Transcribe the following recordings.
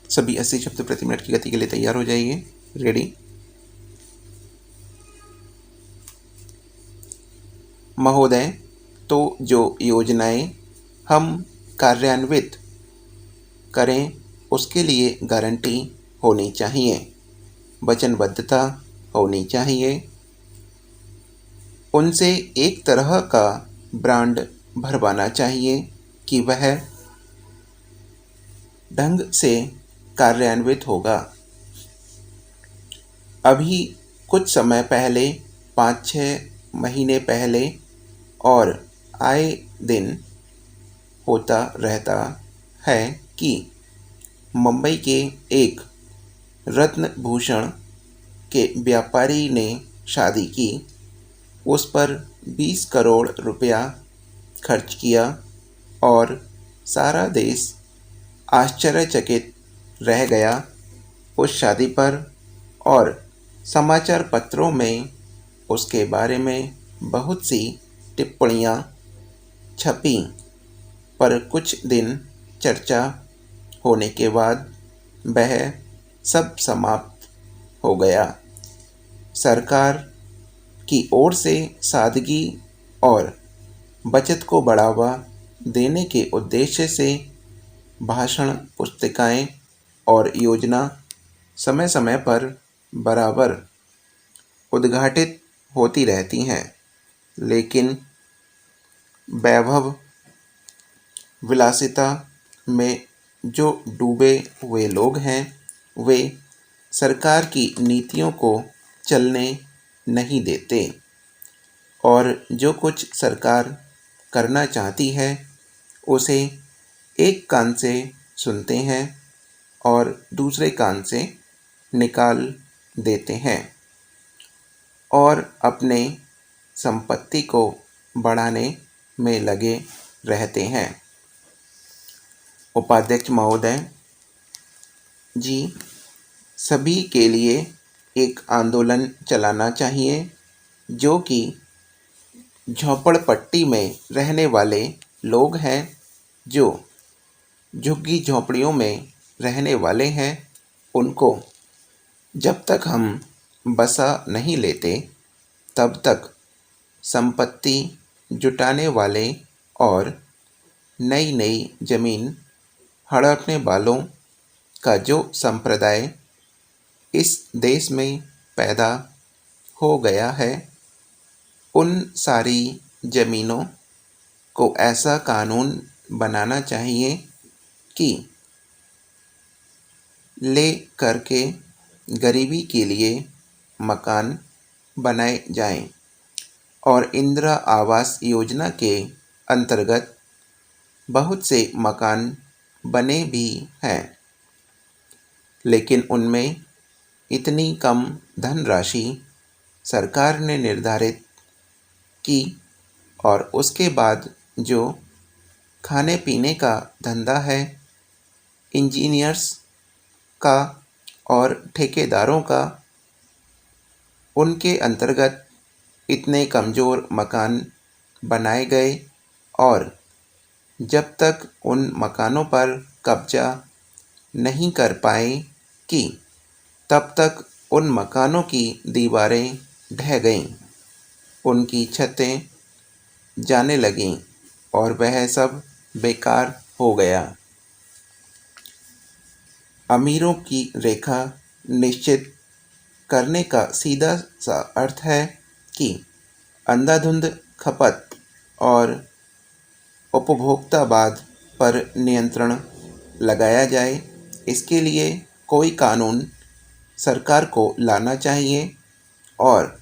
सभी 80 शब्द प्रति मिनट की गति के लिए तैयार हो जाइए। रेडी। महोदय, तो जो योजनाएं हम कार्यान्वित करें उसके लिए गारंटी होनी चाहिए, वचनबद्धता होनी चाहिए, उनसे एक तरह का ब्रांड भरवाना चाहिए कि वह ढंग से कार्यान्वित होगा। अभी कुछ समय पहले, 5-6 महीने पहले और आए दिन होता रहता है कि मुंबई के एक रत्नभूषण के व्यापारी ने शादी की, उस पर 20 करोड़ रुपया खर्च किया और सारा देश आश्चर्यचकित रह गया उस शादी पर, और समाचार पत्रों में उसके बारे में बहुत सी टिप्पणियाँ छपीं, पर कुछ दिन चर्चा होने के बाद वह सब समाप्त हो गया। सरकार की ओर से सादगी और बचत को बढ़ावा देने के उद्देश्य से भाषण, पुस्तिकाएं और योजना समय समय पर बराबर उद्घाटित होती रहती हैं, लेकिन वैभव विलासिता में जो डूबे हुए लोग हैं वे सरकार की नीतियों को चलने नहीं देते, और जो कुछ सरकार करना चाहती है उसे एक कान से सुनते हैं और दूसरे कान से निकाल देते हैं और अपने संपत्ति को बढ़ाने में लगे रहते हैं। उपाध्यक्ष महोदय जी, सभी के लिए एक आंदोलन चलाना चाहिए जो कि झोपड़पट्टी में रहने वाले लोग हैं, जो झुग्गी झोंपड़ियों में रहने वाले हैं, उनको जब तक हम बसा नहीं लेते तब तक संपत्ति जुटाने वाले और नई नई जमीन हड़पने वालों का जो संप्रदाय इस देश में पैदा हो गया है, उन सारी जमीनों को ऐसा कानून बनाना चाहिए कि ले करके गरीबी के लिए मकान बनाए जाएं, और इंदिरा आवास योजना के अंतर्गत बहुत से मकान बने भी हैं, लेकिन उनमें इतनी कम धनराशि सरकार ने निर्धारित की, और उसके बाद जो खाने पीने का धंधा है इंजीनियर्स का और ठेकेदारों का, उनके अंतर्गत इतने कमज़ोर मकान बनाए गए, और जब तक उन मकानों पर कब्जा नहीं कर पाए कि तब तक उन मकानों की दीवारें ढह गईं, उनकी छतें जाने लगीं और वह सब बेकार हो गया। अमीरों की रेखा निश्चित करने का सीधा सा अर्थ है कि अंधाधुंध खपत और उपभोक्तावाद पर नियंत्रण लगाया जाए। इसके लिए कोई कानून सरकार को लाना चाहिए और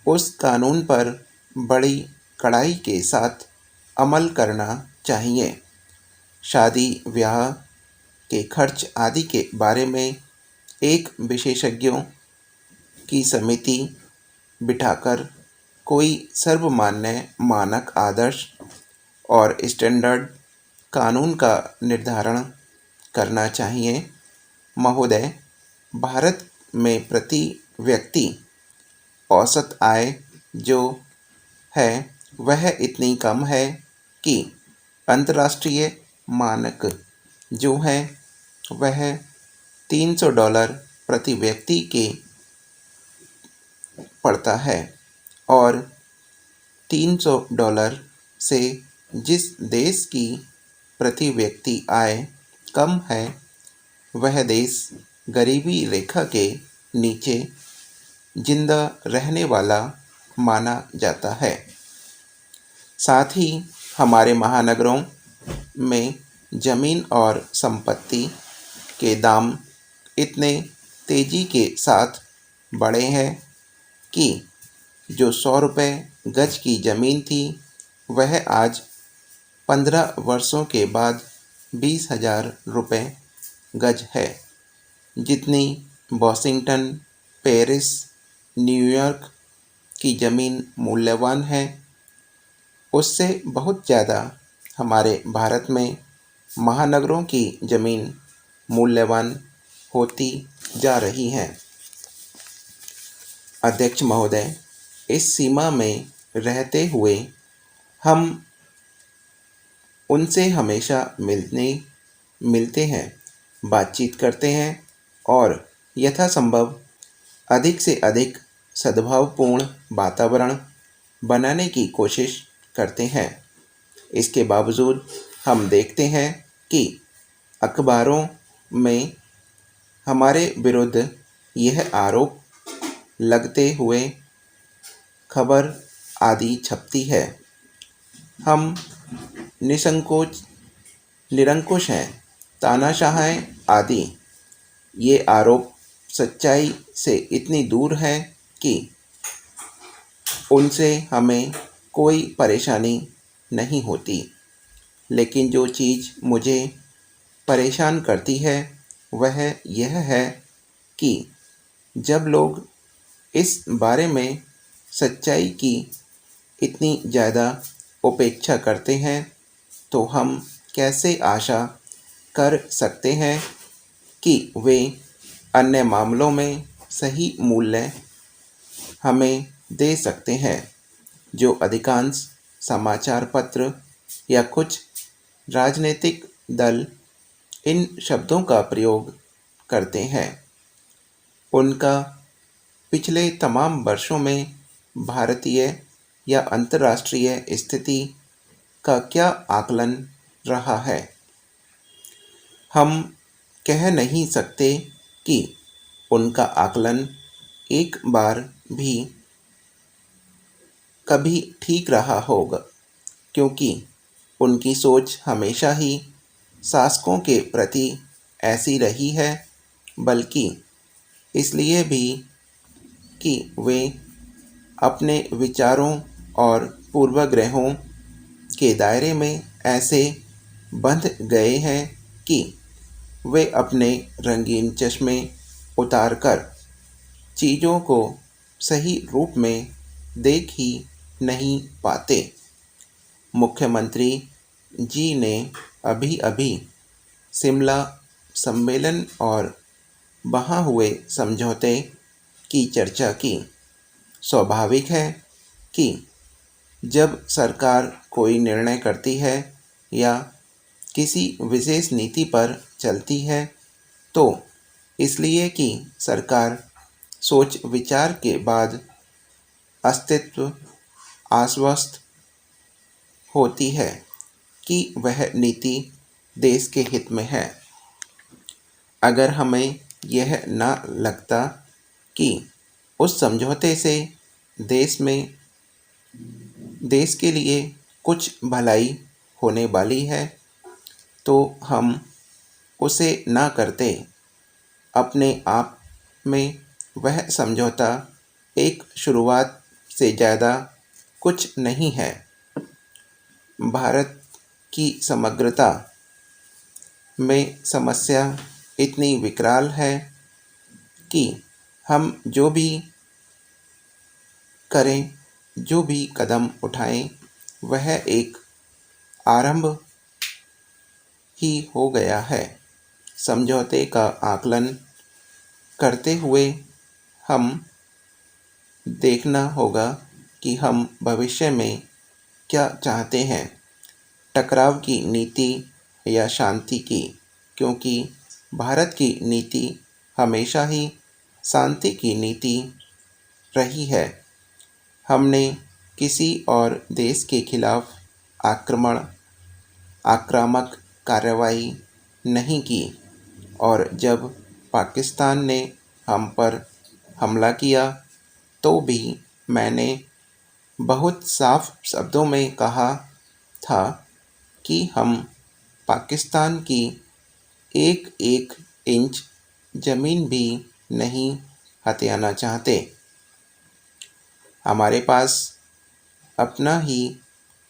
उस कानून पर बड़ी कड़ाई के साथ अमल करना चाहिए। शादी ब्याह के खर्च आदि के बारे में एक विशेषज्ञों की समिति बिठाकर कोई सर्वमान्य मानक आदर्श और स्टैंडर्ड कानून का निर्धारण करना चाहिए। महोदय, भारत में प्रति व्यक्ति औसत आय जो है वह इतनी कम है कि अंतर्राष्ट्रीय मानक जो है वह $300 प्रति व्यक्ति के पड़ता है और $300 से जिस देश की प्रति व्यक्ति आय कम है वह देश गरीबी रेखा के नीचे जिंदा रहने वाला माना जाता है। साथ ही हमारे महानगरों में ज़मीन और संपत्ति के दाम इतने तेज़ी के साथ बढ़े हैं कि जो 100 रुपये गज की ज़मीन थी वह आज 15 वर्षों के बाद 20,000 रुपये गज है। जितनी वॉशिंगटन, पेरिस, न्यूयॉर्क की ज़मीन मूल्यवान है उससे बहुत ज़्यादा हमारे भारत में महानगरों की ज़मीन मूल्यवान होती जा रही है। अध्यक्ष महोदय, इस सीमा में रहते हुए हम उनसे हमेशा मिलते हैं, बातचीत करते हैं और यथासंभव अधिक से अधिक सद्भावपूर्ण वातावरण बनाने की कोशिश करते हैं। इसके बावजूद हम देखते हैं कि अखबारों में हमारे विरुद्ध यह आरोप लगते हुए खबर आदि छपती है। हम निरंकुश हैं, तानाशाह हैं आदि। ये आरोप सच्चाई से इतनी दूर है कि उनसे हमें कोई परेशानी नहीं होती। लेकिन जो चीज़ मुझे परेशान करती है वह यह है कि जब लोग इस बारे में सच्चाई की इतनी ज़्यादा उपेक्षा करते हैं तो हम कैसे आशा कर सकते हैं कि वे अन्य मामलों में सही मूल्य हमें दे सकते हैं जो अधिकांश समाचार पत्र या कुछ राजनीतिक दल इन शब्दों का प्रयोग करते हैं। उनका पिछले तमाम वर्षों में भारतीय या अंतर्राष्ट्रीय स्थिति का क्या आकलन रहा है। हम कह नहीं सकते कि उनका आकलन एक बार भी कभी ठीक रहा होगा, क्योंकि उनकी सोच हमेशा ही शासकों के प्रति ऐसी रही है, बल्कि इसलिए भी कि वे अपने विचारों और पूर्वाग्रहों के दायरे में ऐसे बंध गए हैं कि वे अपने रंगीन चश्मे उतारकर चीज़ों को सही रूप में देख ही नहीं पाते। मुख्यमंत्री जी ने अभी अभी शिमला सम्मेलन और वहाँ हुए समझौते की चर्चा की। स्वाभाविक है कि जब सरकार कोई निर्णय करती है या किसी विशेष नीति पर चलती है तो इसलिए कि सरकार सोच विचार के बाद अस्तित्व आश्वस्त होती है कि वह नीति देश के हित में है। अगर हमें यह ना लगता कि उस समझौते से देश के लिए कुछ भलाई होने वाली है तो हम उसे ना करते। अपने आप में वह समझौता एक शुरुआत से ज़्यादा कुछ नहीं है। भारत की समग्रता में समस्या इतनी विकराल है कि हम जो भी करें, जो भी कदम उठाएं, वह एक आरंभ ही हो गया है। समझौते का आकलन करते हुए हम देखना होगा कि हम भविष्य में क्या चाहते हैं, टकराव की नीति या शांति की, क्योंकि भारत की नीति हमेशा ही शांति की नीति रही है। हमने किसी और देश के खिलाफ आक्रामक कार्रवाई नहीं की और जब पाकिस्तान ने हम पर हमला किया तो भी मैंने बहुत साफ शब्दों में कहा था कि हम पाकिस्तान की एक एक इंच ज़मीन भी नहीं हथियाना चाहते। हमारे पास अपना ही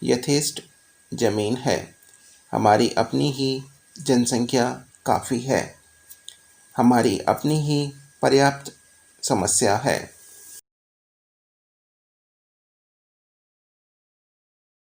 यथेष्ट ज़मीन है, हमारी अपनी ही जनसंख्या काफ़ी है, हमारी अपनी ही पर्याप्त समस्या है।